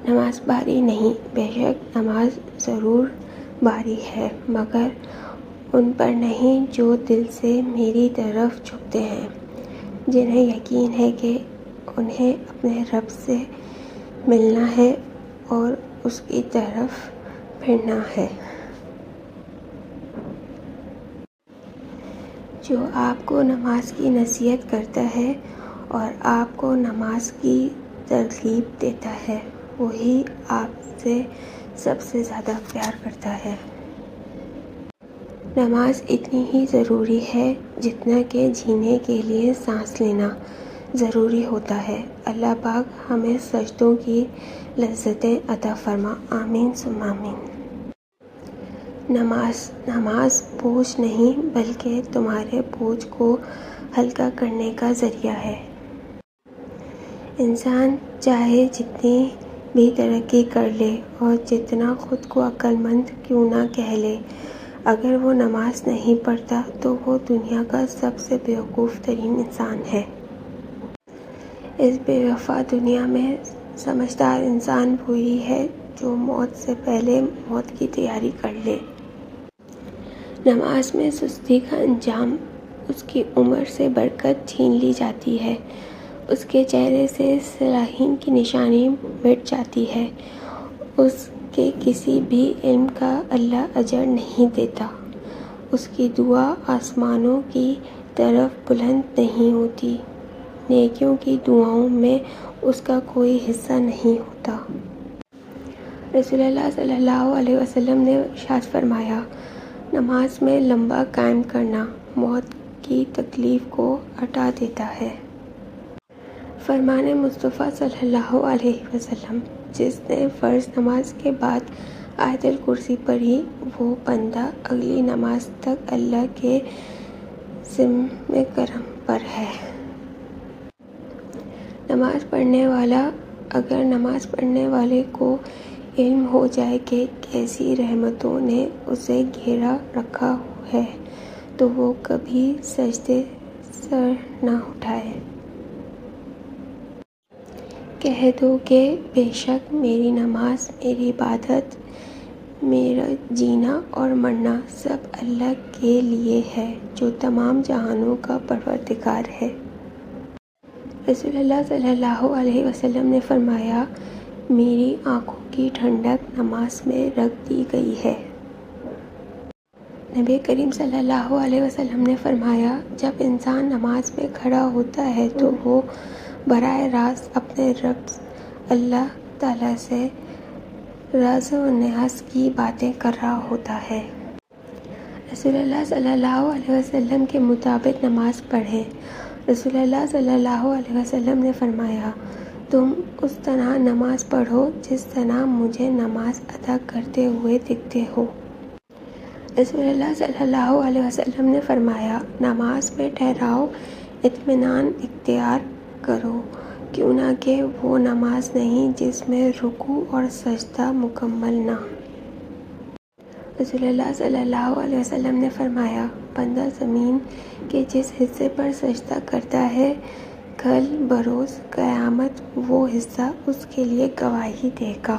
نماز باری نہیں، بے شک نماز ضرور باری ہے، مگر ان پر نہیں جو دل سے میری طرف جھکتے ہیں، جنہیں یقین ہے کہ انہیں اپنے رب سے ملنا ہے اور اس کی طرف پھرنا ہے۔ جو آپ کو نماز کی نصیحت کرتا ہے اور آپ کو نماز کی ترغیب دیتا ہے، وہی آپ سے سب سے زیادہ پیار کرتا ہے۔ نماز اتنی ہی ضروری ہے جتنا کہ جینے کے لیے سانس لینا ضروری ہوتا ہے۔ اللہ پاک ہمیں سجدوں کی لذتیں عطا فرما، آمین ثم آمین۔ نماز بوجھ نہیں بلکہ تمہارے بوجھ کو ہلکا کرنے کا ذریعہ ہے۔ انسان چاہے جتنی بھی ترقی کر لے اور جتنا خود کو عقل مند کیوں نہ کہہ لے، اگر وہ نماز نہیں پڑھتا تو وہ دنیا کا سب سے بیوقوف ترین انسان ہے۔ اس بے وفا دنیا میں سمجھدار انسان وہی ہے جو موت سے پہلے موت کی تیاری کر لے۔ نماز میں سستی کا انجام، اس کی عمر سے برکت چھین لی جاتی ہے، اس کے چہرے سے صالحین کی نشانی مٹ جاتی ہے، اس کے کسی بھی علم کا اللہ اجر نہیں دیتا، اس کی دعا آسمانوں کی طرف بلند نہیں ہوتی، نیکیوں کی دعاؤں میں اس کا کوئی حصہ نہیں ہوتا۔ رسول اللہ صلی اللہ علیہ وسلم نے ارشاد فرمایا، نماز میں لمبا قیام کرنا موت کی تکلیف کو ہٹا دیتا ہے۔ فرمان مصطفیٰ صلی اللہ علیہ وسلم، جس نے فرض نماز کے بعد آیت الکرسی پڑھی، وہ بندہ اگلی نماز تک اللہ کے ذمہ کرم پر ہے۔ نماز پڑھنے والا، اگر نماز پڑھنے والے کو علم ہو جائے کہ کیسی رحمتوں نے اسے گھیرا رکھا ہے تو وہ کبھی سجدے سر نہ اٹھائے۔ کہہ دو کہ بے شک میری نماز، میری عبادت، میرا جینا اور مرنا سب اللہ کے لیے ہے جو تمام جہانوں کا پروردگار ہے۔ رسول اللہ صلی اللہ علیہ وسلم نے فرمایا، میری آنکھوں کی ٹھنڈک نماز میں رکھ دی گئی ہے۔ نبی کریم صلی اللہ علیہ وسلم نے فرمایا، جب انسان نماز میں کھڑا ہوتا ہے تو وہ براہ راست اپنے رب اللہ تعالیٰ سے راز و نیاز کی باتیں کر رہا ہوتا ہے۔ رسول اللہ صلی اللہ علیہ وسلم کے مطابق نماز پڑھیں۔ رسول اللہ صلی اللہ علیہ وسلم نے فرمایا، تم اس طرح نماز پڑھو جس طرح مجھے نماز ادا کرتے ہوئے دکھتے ہو۔ رسول اللہ صلی اللہ علیہ وسلم نے فرمایا، نماز میں ٹھہراؤ، اطمینان اختیار کرو، کیوں نہ کہ وہ نماز نہیں جس میں رکوع اور سجدہ مکمل نہ۔ رسول اللہ صلی اللہ علیہ وسلم نے فرمایا، بندہ زمین کے جس حصے پر سجدہ کرتا ہے، کل بروز قیامت وہ حصہ اس کے لیے گواہی دے گا۔